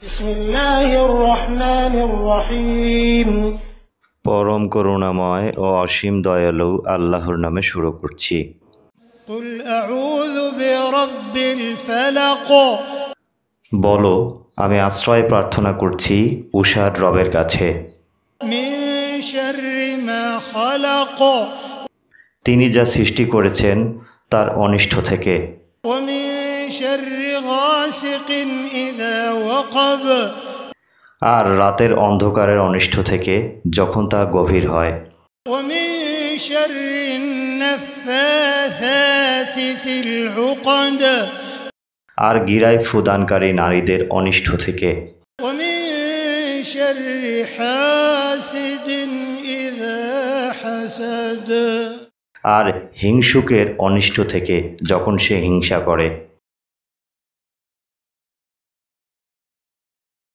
বিসমিল্লাহির রহমানির রহিম। পরম করুণাময় ও অসীম দয়ালু আল্লাহর নামে শুরু করছি। কুল আউযু বিরাব্বিল ফালাক। বলো, আমি আশ্রয় প্রার্থনা করছি উষার রবের কাছে। মিন শাররি মা খালাক। তিনি যা সৃষ্টি করেছেন তার অনিষ্ট থেকে। ওয়া মিন শাররি গাসিকিন ইযা ওয়াকাব। আর রাতের অন্ধকারের অনিষ্ট থেকে যখন তা গভীর হয়। ওয়া মিন শাররিন নাফাসাতি ফিল উকদ। আর গিরায় ফুদানকারী নারীদের অনিষ্ট থেকে। ওয়া মিন শাররি হাসিদিন ইযা হাসাদ। আর হিংসুকের অনিষ্ট থেকে যখন সে হিংসা করে।